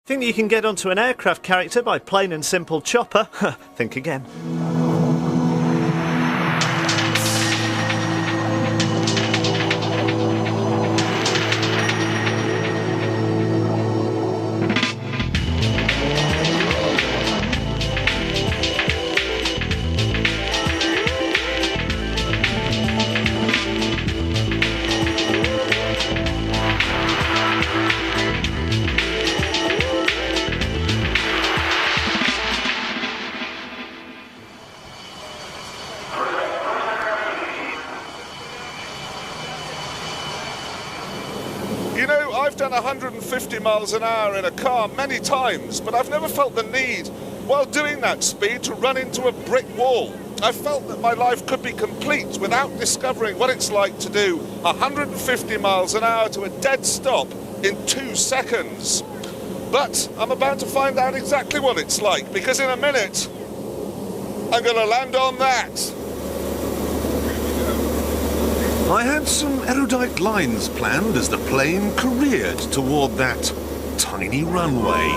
Think you can get onto an aircraft character by plain and simple chopper? Think again. You know, I've done 150 miles an hour in a car many times, but I've never felt the need, while doing that speed, to run into a brick wall. I felt that my life could be complete without discovering what it's like to do 150 miles an hour to a dead stop in 2 seconds. But I'm about to find out exactly what it's like, because in a minute, I'm going to land on that. I had some erudite lines planned as the plane careered toward that tiny runway.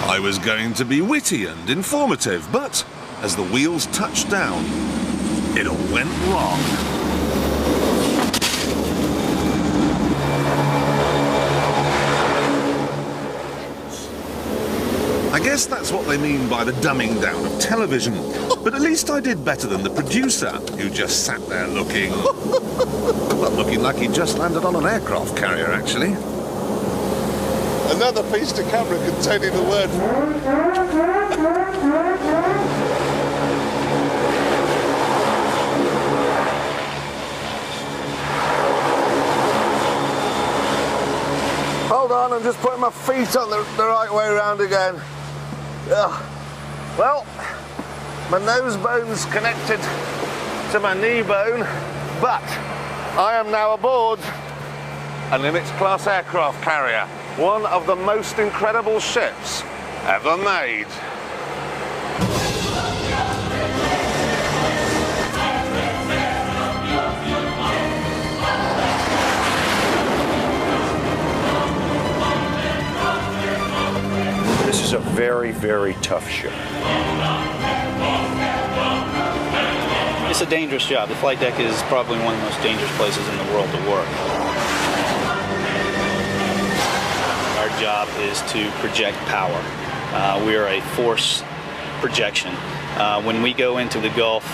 I was going to be witty and informative, but as the wheels touched down, it all went wrong. I guess that's what they mean by the dumbing down of television. But at least I did better than the producer, who just sat there looking... well, looking like he just landed on an aircraft carrier, actually. Another piece to camera containing the word... Hold on, I'm just putting my feet on the right way around again. Well, my nose bone's connected to my knee bone, but I am now aboard a Nimitz class aircraft carrier, one of the most incredible ships ever made. This is a very, very tough ship. It's a dangerous job. The flight deck is probably one of the most dangerous places in the world to work. Our job is to project power. We are a force projection. When we go into the Gulf,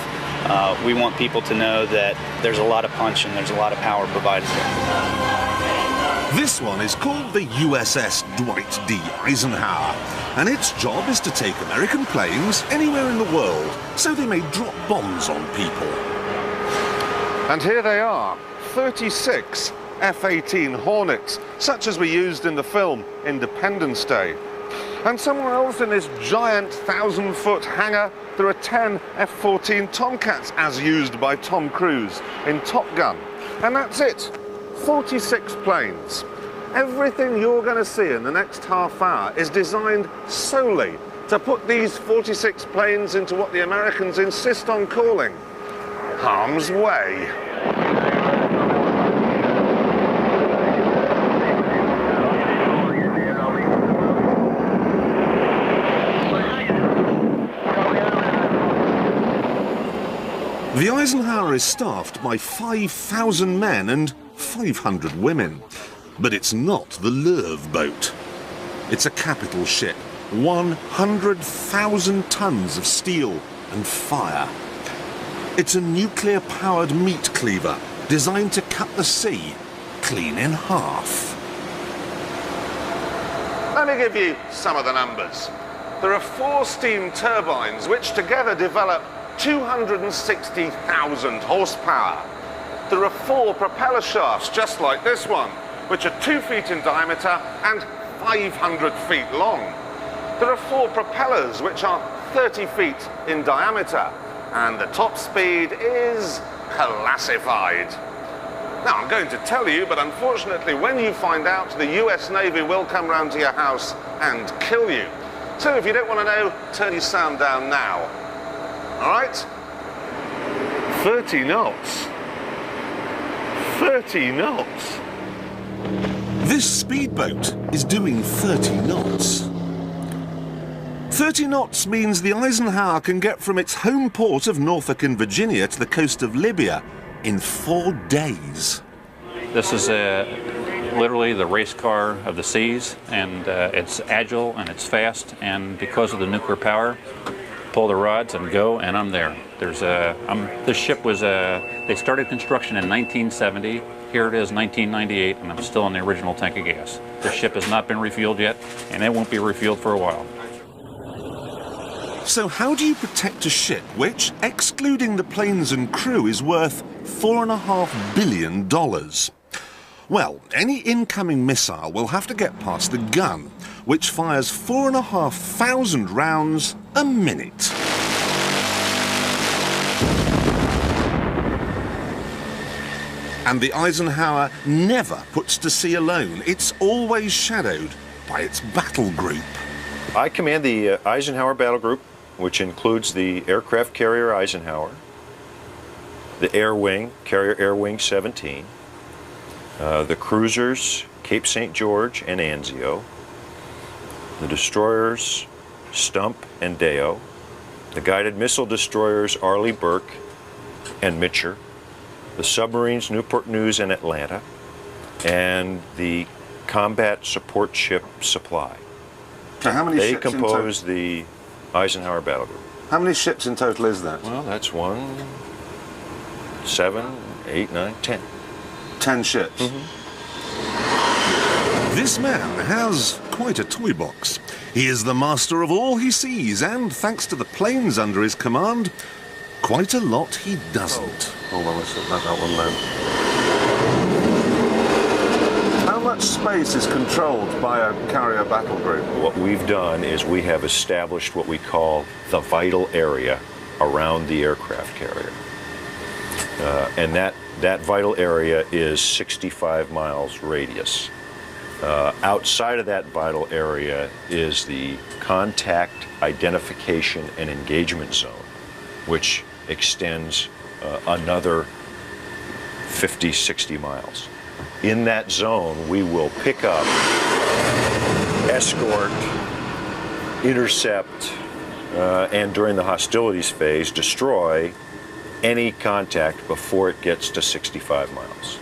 we want people to know that there's a lot of punch and there's a lot of power provided there. This one is called the USS Dwight D. Eisenhower, and its job is to take American planes anywhere in the world so they may drop bombs on people. And here they are, 36 F-18 Hornets, such as we used in the film Independence Day. And somewhere else in this giant 1,000-foot hangar, there are 10 F-14 Tomcats, as used by Tom Cruise in Top Gun. And that's it. 46 planes. Everything you're going to see in the next half hour is designed solely to put these 46 planes into what the Americans insist on calling harm's way. The Eisenhower is staffed by 5,000 men and 500 women. But it's not the Lurv boat. It's a capital ship, 100,000 tons of steel and fire. It's a nuclear-powered meat cleaver designed to cut the sea clean in half. Let me give you some of the numbers. There are 4 steam turbines which together develop 260,000 horsepower. There are 4 propeller shafts just like this one, which are 2 feet in diameter and 500 feet long. There are 4 propellers which are 30 feet in diameter, and the top speed is classified. Now, I'm going to tell you, but unfortunately when you find out, the US Navy will come round to your house and kill you. So if you don't want to know, turn your sound down now. All right? 30 knots. 30 knots. This speedboat is doing 30 knots. 30 knots means the Eisenhower can get from its home port of Norfolk in Virginia to the coast of Libya in 4 days. This is literally the race car of the seas, and it's agile and it's fast, and because of the nuclear power, pull the rods and go, and I'm there. This ship was, they started construction in 1970. Here it is, 1998, and I'm still in the original tank of gas. The ship has not been refueled yet, and it won't be refueled for a while. So how do you protect a ship which, excluding the planes and crew, is worth $4.5 billion? Well, any incoming missile will have to get past the gun, which fires 4,500 rounds a minute. And the Eisenhower never puts to sea alone. It's always shadowed by its battle group. I command the Eisenhower Battle Group, which includes the aircraft carrier Eisenhower, the Air Wing, Carrier Air Wing 17, the cruisers Cape St. George and Anzio, the destroyers Stump and Deo, the guided missile destroyers Arleigh Burke and Mitcher, the submarines Newport News and Atlanta, and the combat support ship Supply. Now, how many They ships compose the Eisenhower Battle Group. How many ships in total is that? Well, that's 1, 7, 8, 9, 10. 10 ships. This man has quite a toy box. He is the master of all he sees, and thanks to the planes under his command, quite a lot he doesn't. Hold on, let's let that one land. How much space is controlled by a carrier battle group? What we've done is we have established what we call the vital area around the aircraft carrier. And that vital area is 65 miles radius. Outside of that vital area is the contact, identification, and engagement zone, which extends another 50, 60 miles. In that zone, we will pick up, escort, intercept, and during the hostilities phase, destroy any contact before it gets to 65 miles.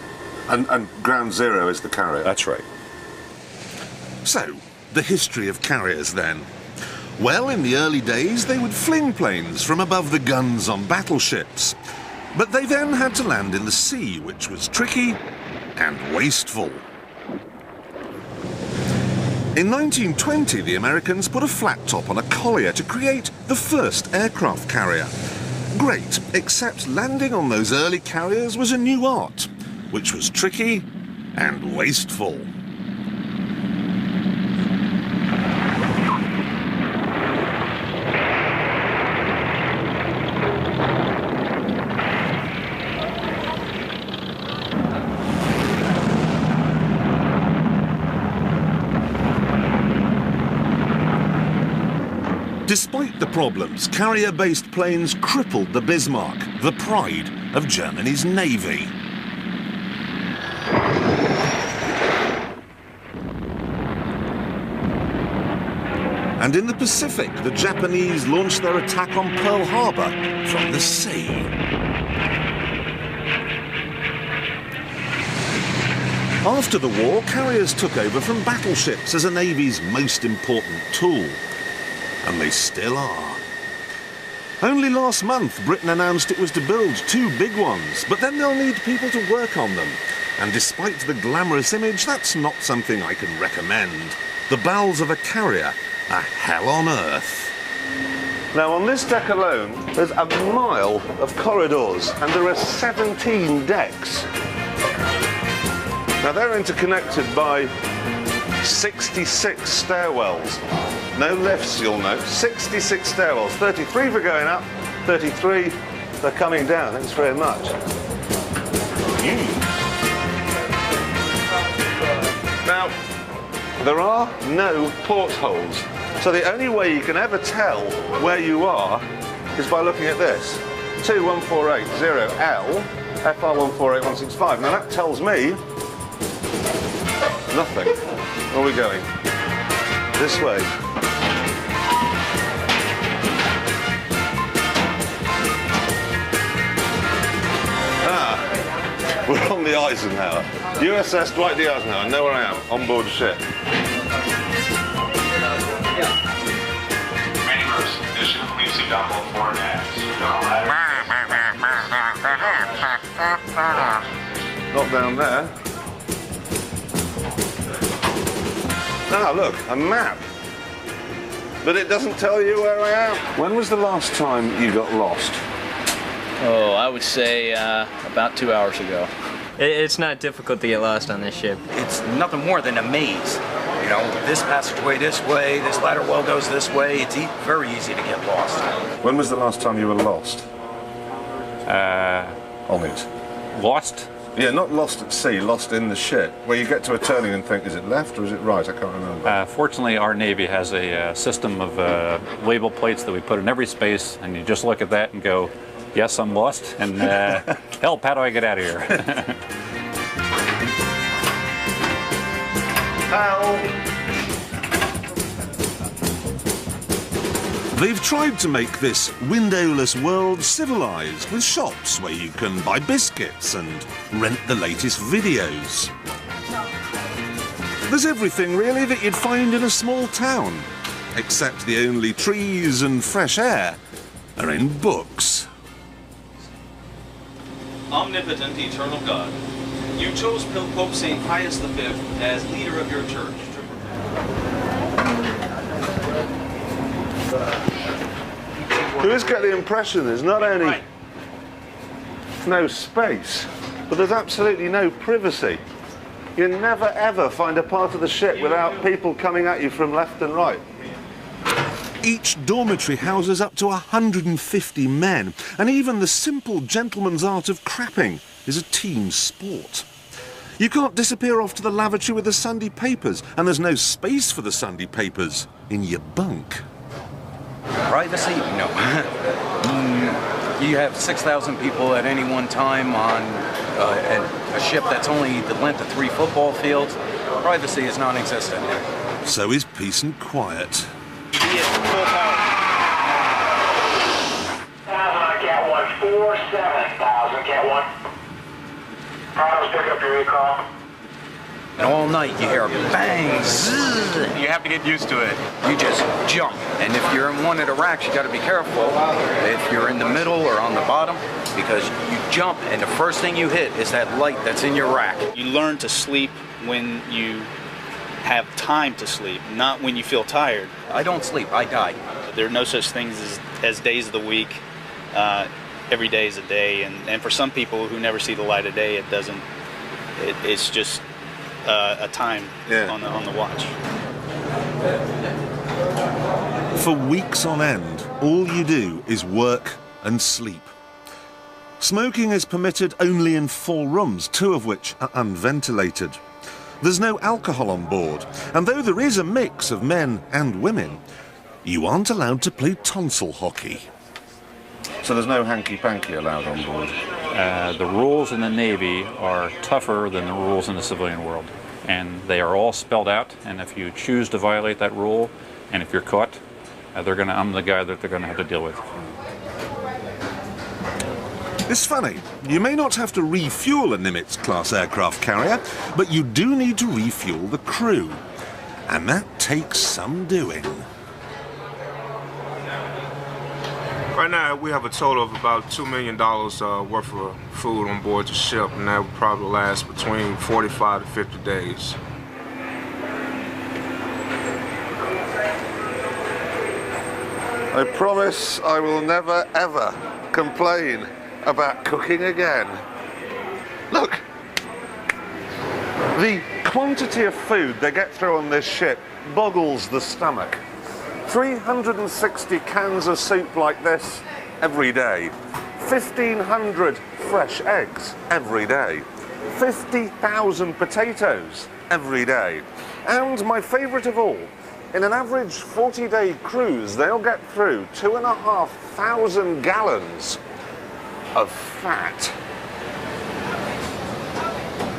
And ground zero is the carrier? That's right. So, the history of carriers then. Well, in the early days, they would fling planes from above the guns on battleships. But they then had to land in the sea, which was tricky and wasteful. In 1920, the Americans put a flat top on a collier to create the first aircraft carrier. Great, except landing on those early carriers was a new art, which was tricky and wasteful. Despite the problems, carrier-based planes crippled the Bismarck, the pride of Germany's navy. And in the Pacific, the Japanese launched their attack on Pearl Harbor from the sea. After the war, carriers took over from battleships as a navy's most important tool. And they still are. Only last month, Britain announced it was to build 2 big ones, but then they'll need people to work on them. And despite the glamorous image, that's not something I can recommend. The bowels of a carrier are hell on earth. Now, on this deck alone, there's a mile of corridors, and there are 17 decks. Now, they're interconnected by 66 stairwells. No lifts, you'll note. 66 stairwells. 33 for going up, 33 for coming down. Thanks very much. Now, there are no portholes. So the only way you can ever tell where you are is by looking at this. 21480L FR148165. Now that tells me nothing. Where are we going? This way. Ah, we're on the Eisenhower. USS Dwight D. Eisenhower. I know where I am. On board ship. Not down there. Ah, look, a map. But it doesn't tell you where I am. When was the last time you got lost? Oh, I would say about 2 hours ago. It's not difficult to get lost on this ship. It's nothing more than a maze. You know, this passageway this way, this ladder well goes this way. It's very easy to get lost. When was the last time you were lost? On it. Lost? Yeah, not lost at sea, lost in the ship, where you get to a turning and think, is it left or is it right? I can't remember. Fortunately, our Navy has a system of label plates that we put in every space, and you just look at that and go, yes, I'm lost, and help, how do I get out of here? They've tried to make this windowless world civilized, with shops where you can buy biscuits and rent the latest videos. There's everything really that you'd find in a small town, except the only trees and fresh air are in books. Omnipotent eternal God, you chose Pope St. Pius V as leader of your church. You just get the impression there's not only no space, but there's absolutely no privacy. You never ever find a part of the ship without people coming at you from left and right. Each dormitory houses up to 150 men, and even the simple gentleman's art of crapping is a team sport. You can't disappear off to the lavatory with the Sunday papers, and there's no space for the Sunday papers in your bunk. Privacy? No. You have 6,000 people at any one time on a ship that's only the length of 3 football fields. Privacy is non-existent. So is peace and quiet. Cat 1, 47,000, Cat 1. Protos, pick up your recall. And all night you hear a bang, zzz. You have to get used to it. You just jump. And if you're in one of the racks, you got to be careful if you're in the middle or on the bottom, because you jump and the first thing you hit is that light that's in your rack. You learn to sleep when you have time to sleep, not when you feel tired. I don't sleep, I die. There are no such things as days of the week. Every day is a day, and for some people who never see the light of day, it's just a time on the watch. For weeks on end, all you do is work and sleep. Smoking is permitted only in 4 rooms, 2 of which are unventilated. There's no alcohol on board, and though there is a mix of men and women, you aren't allowed to play tonsil hockey. So there's no hanky-panky allowed on board? The rules in the Navy are tougher than the rules in the civilian world, and they are all spelled out, and if you choose to violate that rule, and if you're caught, I'm the guy that they're going to have to deal with. It's funny, you may not have to refuel a Nimitz-class aircraft carrier, but you do need to refuel the crew, and that takes some doing. Right now, we have a total of about $2 million worth of food on board the ship, and that will probably last between 45 to 50 days. I promise I will never, ever complain about cooking again. Look, the quantity of food they get through on this ship boggles the stomach. 360 cans of soup like this every day. 1,500 fresh eggs every day. 50,000 potatoes every day. And my favourite of all, in an average 40-day cruise, they'll get through 2,500 gallons of fat.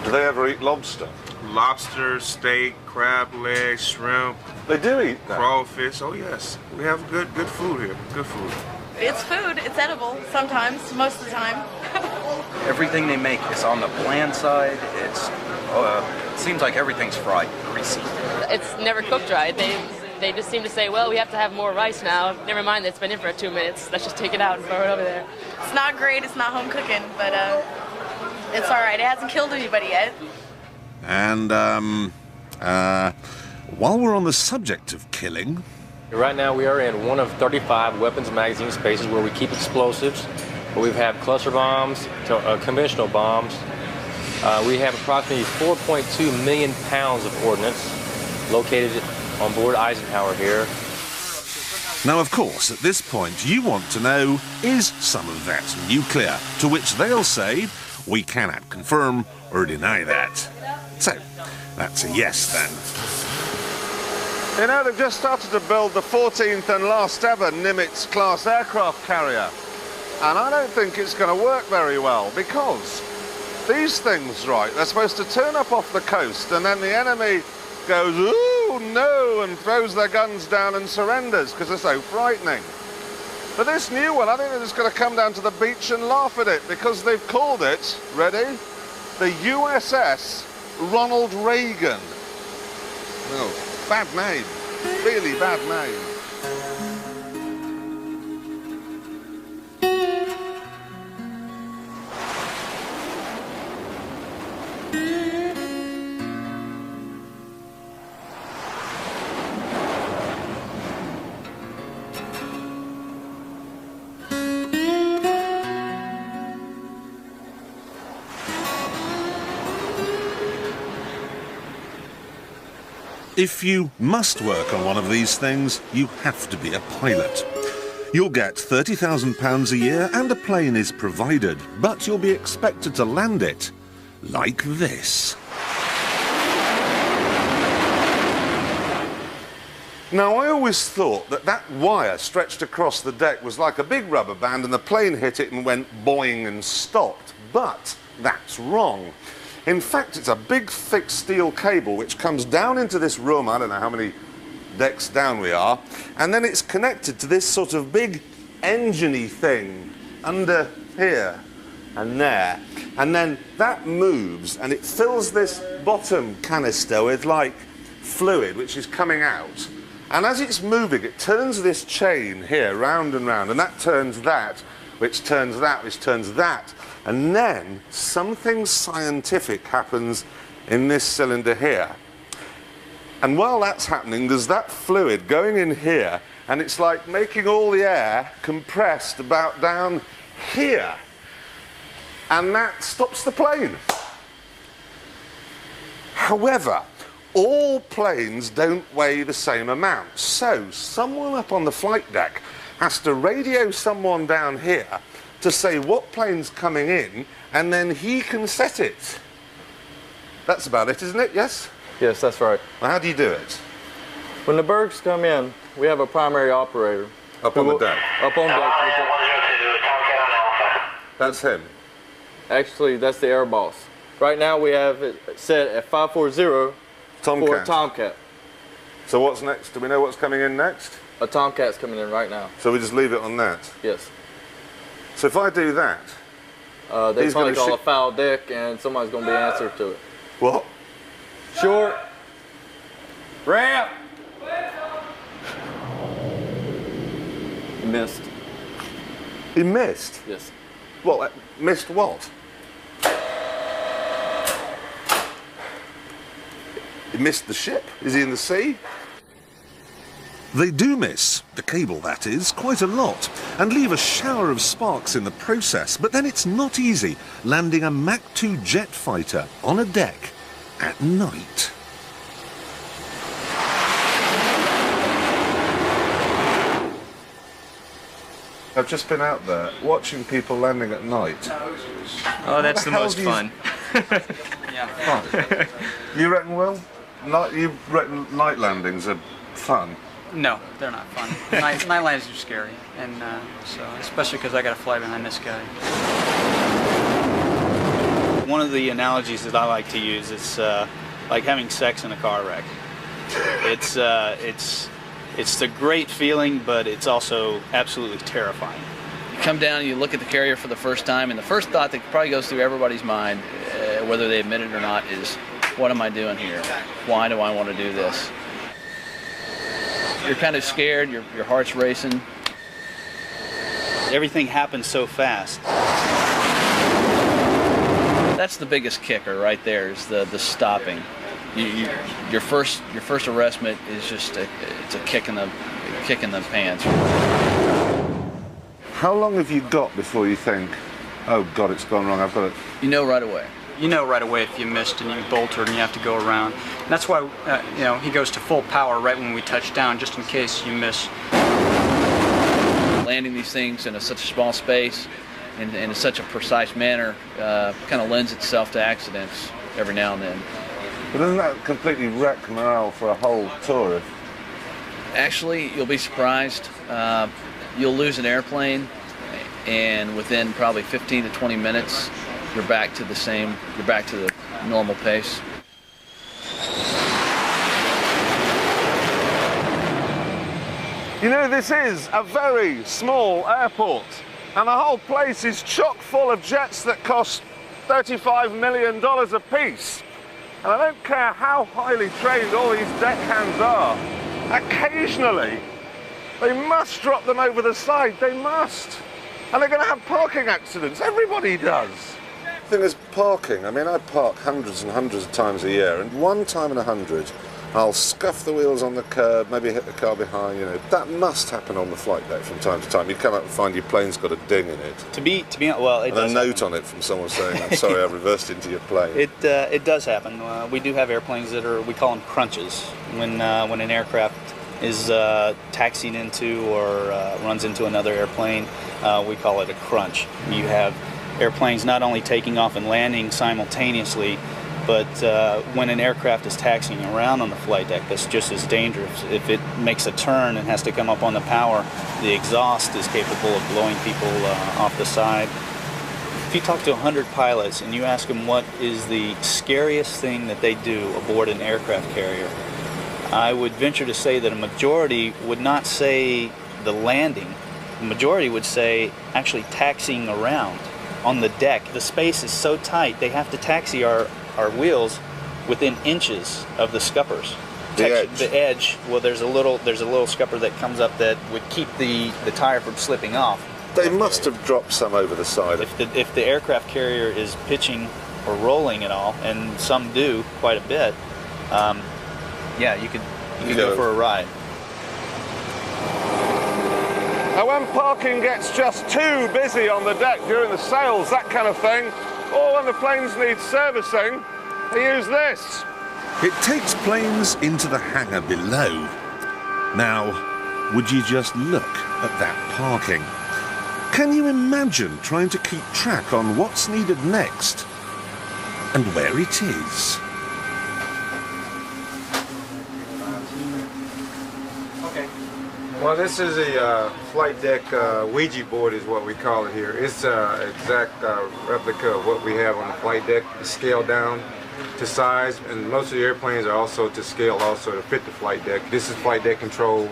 Do they ever eat lobster? Lobster, steak, crab legs, shrimp. They do eat that? Crawfish. Oh yes, we have good food here. Good food. It's food. It's edible sometimes, most of the time. Everything they make is on the bland side. It seems like everything's fried, greasy. It's never cooked right. They just seem to say, well, we have to have more rice now. Never mind that it's been in for 2 minutes. Let's just take it out and throw it over there. It's not great. It's not home cooking, but it's all right. It hasn't killed anybody yet. And, while we're on the subject of killing... Right now we are in one of 35 weapons magazine spaces where we keep explosives, where we have cluster bombs, conventional bombs. We have approximately 4.2 million pounds of ordnance located on board Eisenhower here. Now, of course, at this point, you want to know, is some of that nuclear? To which they'll say, we cannot confirm or deny that. So, that's a yes, then. You know, they've just started to build the 14th and last ever Nimitz-class aircraft carrier. And I don't think it's going to work very well, because these things, right, they're supposed to turn up off the coast, and then the enemy goes, ooh, no, and throws their guns down and surrenders, because they're so frightening. But this new one, I think they're just going to come down to the beach and laugh at it, because they've called it, ready, the USS Ronald Reagan. Oh, bad name, really bad name. If you must work on one of these things, you have to be a pilot. You'll get £30,000 a year and a plane is provided, but you'll be expected to land it like this. Now, I always thought that that wire stretched across the deck was like a big rubber band and the plane hit it and went boing and stopped. But that's wrong. In fact, it's a big, thick steel cable which comes down into this room, I don't know how many decks down we are, and then it's connected to this sort of big engine-y thing under here and there. And then that moves and it fills this bottom canister with, like, fluid which is coming out. And as it's moving, it turns this chain here round and round, and that turns that, which turns that, which turns that. And then something scientific happens in this cylinder here. And while that's happening, there's that fluid going in here, and it's like making all the air compressed about down here. And that stops the plane. However, all planes don't weigh the same amount. So someone up on the flight deck has to radio someone down here to say what plane's coming in, and then he can set it. That's about it, isn't it? Yes? Yes, that's right. Well, how do you do it? When the bergs come in, we have a primary operator. Up on the deck? Up on deck. That's him? Actually, that's the air boss. Right now we have it set at 540 for a Tomcat. So what's next? Do we know what's coming in next? A Tomcat's coming in right now. So we just leave it on that? Yes. So if I do that, they probably call a foul deck, and somebody's going to be answered to it. What? Short. Ramp. He missed. He missed? Yes. Well, missed what? He missed the ship? Is he in the sea? They do miss, the cable that is, quite a lot, and leave a shower of sparks in the process, but then it's not easy landing a Mach 2 jet fighter on a deck at night. I've just been out there watching people landing at night. Oh, that's the most fun. Fun? You reckon, Will? You reckon night landings are fun? No, they're not fun. Night landings are scary, and so especially because I got to fly behind this guy. One of the analogies that I like to use is like having sex in a car wreck. It's a great feeling, but it's also absolutely terrifying. You come down and you look at the carrier for the first time, and the first thought that probably goes through everybody's mind, whether they admit it or not, is, what am I doing here? Why do I want to do this? You're kind of scared, your heart's racing. Everything happens so fast. That's the biggest kicker right there, is the stopping. Your first arrestment is just it's a kick in the pants. How long have you got before you think, oh God, it's gone wrong, I've got it? You know right away. You know right away if you missed and you bolted and you have to go around. And that's why he goes to full power right when we touch down, just in case you miss. Landing these things in such a small space and in such a precise manner kind of lends itself to accidents every now and then. But doesn't that completely wreck morale for a whole tour? Actually, you'll be surprised. You'll lose an airplane, and within probably 15 to 20 minutes, you're back to the normal pace. You know, this is a very small airport, and the whole place is chock full of jets that cost $35 million a piece. And I don't care how highly trained all these deckhands are, occasionally they must drop them over the side, they must. And they're going to have parking accidents, everybody does. The thing is, parking, I mean, I park hundreds and hundreds of times a year, and one time in 100, I'll scuff the wheels on the curb, maybe hit the car behind, you know. That must happen on the flight deck from time to time. You come up and find your plane's got a ding in it. To be well, it and does a note on it from someone saying, I'm sorry, I reversed into your plane. It does happen. We do have airplanes that we call them crunches. When an aircraft is taxiing into or runs into another airplane, we call it a crunch. You have airplanes not only taking off and landing simultaneously, but when an aircraft is taxiing around on the flight deck, that's just as dangerous. If it makes a turn and has to come up on the power, the exhaust is capable of blowing people off the side. If you talk to 100 pilots and you ask them what is the scariest thing that they do aboard an aircraft carrier, I would venture to say that a majority would not say the landing. The majority would say actually taxiing around on the deck. The space is so tight, they have to taxi our wheels within inches of the scuppers. The edge. Well, there's a little scupper that comes up that would keep the tire from slipping off. They must have dropped some over the side. If the aircraft carrier is pitching or rolling at all, and some do quite a bit, yeah, you could go for a ride. Now, when parking gets just too busy on the deck during the sails, that kind of thing, or when the planes need servicing, they use this. It takes planes into the hangar below. Now, would you just look at that parking? Can you imagine trying to keep track on what's needed next and where it is? Well, this is a flight deck Ouija board is what we call it here. It's an exact replica of what we have on the flight deck. It's scaled down to size, and most of the airplanes are also to scale also to fit the flight deck. This is flight deck control,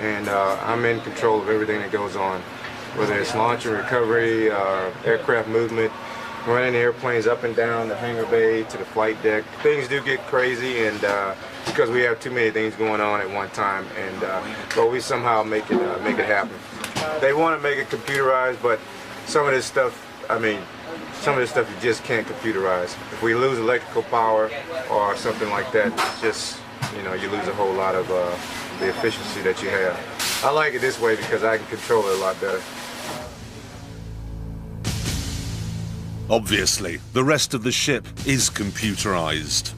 and I'm in control of everything that goes on, whether it's launch and recovery, aircraft movement, running airplanes up and down the hangar bay to the flight deck. Things do get crazy, and because we have too many things going on at one time, and but we somehow make it happen. They want to make it computerized, but some of this stuff, some of this stuff you just can't computerize. If we lose electrical power or something like that, it's just, you lose a whole lot of the efficiency that you have. I like it this way because I can control it a lot better. Obviously, the rest of the ship is computerized.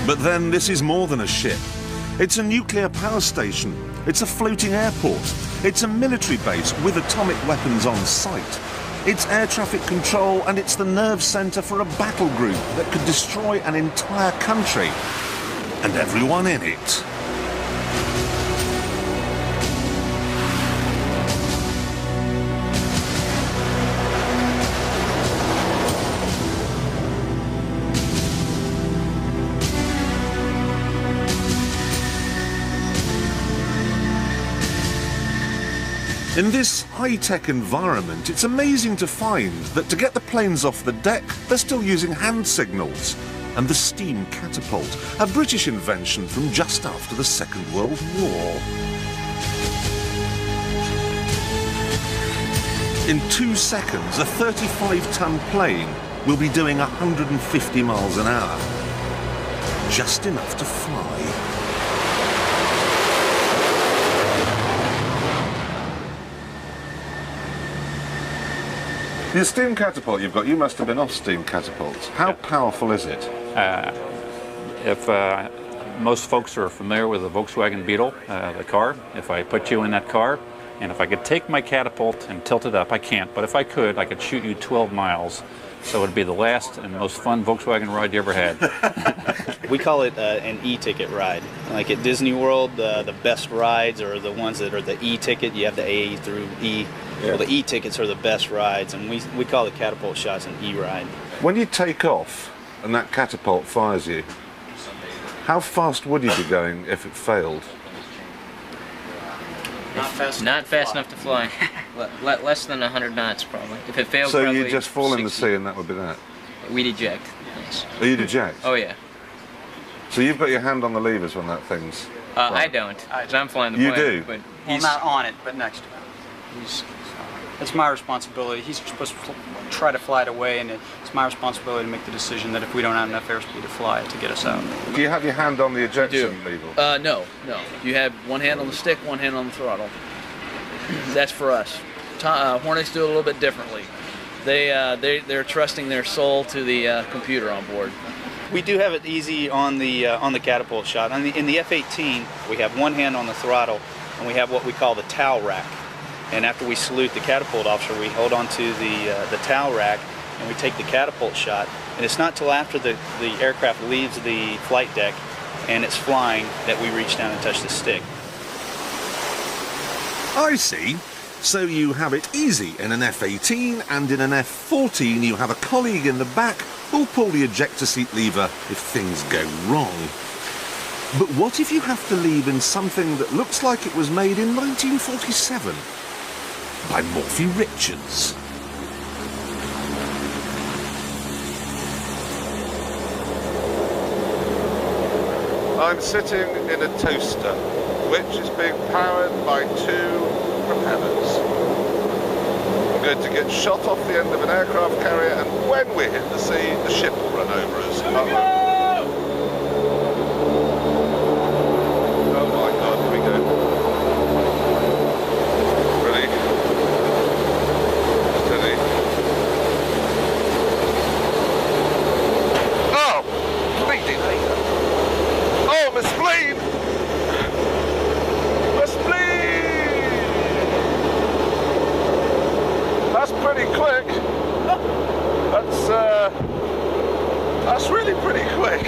But then this is more than a ship. It's a nuclear power station. It's a floating airport. It's a military base with atomic weapons on site. It's air traffic control, and it's the nerve center for a battle group that could destroy an entire country and everyone in it. In this high-tech environment, it's amazing to find that to get the planes off the deck, they're still using hand signals. And the steam catapult, a British invention from just after the Second World War. In 2 seconds, a 35-ton plane will be doing 150 miles an hour. Just enough to fly. The steam catapult you've got, you must have been off steam catapults. How powerful is it? If most folks are familiar with the Volkswagen Beetle, the car, if I put you in that car, and if I could take my catapult and tilt it up, I can't, but if I could shoot you 12 miles. So it would be the last and most fun Volkswagen ride you ever had. We call it an e-ticket ride. Like at Disney World, the best rides are the ones that are the e-ticket. You have the A through E. Yeah. Well, the e-tickets are the best rides, and we call the catapult shots an e-ride. When you take off and that catapult fires you, how fast would you be going if it failed? Not fast enough to fly. Less than 100 knots, probably. If it failed, so probably you'd just fall 60. in the sea and that would be that? We'd eject, yes. Oh, you'd eject? Oh, yeah. So you've got your hand on the levers when that thing's... I don't, because I'm flying the plane. You do? But Well, not on it, but next to it. It's my responsibility. He's supposed to try to fly it away, and it's my responsibility to make the decision that if we don't have enough airspeed to fly it, to get us out. Do you have your hand on the ejection lever? No. You have one hand on the stick, one hand on the throttle. That's for us. Hornets do it a little bit differently. They're trusting their soul to the computer on board. We do have it easy on the catapult shot. In the F-18, we have one hand on the throttle, and we have what we call the towel rack. And after we salute the catapult officer, we hold onto the towel rack, and we take the catapult shot. And it's not till after the aircraft leaves the flight deck and it's flying that we reach down and touch the stick. I see. So you have it easy in an F-18, and in an F-14 you have a colleague in the back who'll pull the ejector seat lever if things go wrong. But what if you have to leave in something that looks like it was made in 1947? By Morphy Richards. I'm sitting in a toaster, which is being powered by 2 propellers. I'm going to get shot off the end of an aircraft carrier, and when we hit the sea, the ship will run over us. Oh my God, here we go. Ready? Steady. Oh! Bleeding hell. Oh, my spleen! My spleen! That's pretty quick. That's really pretty quick.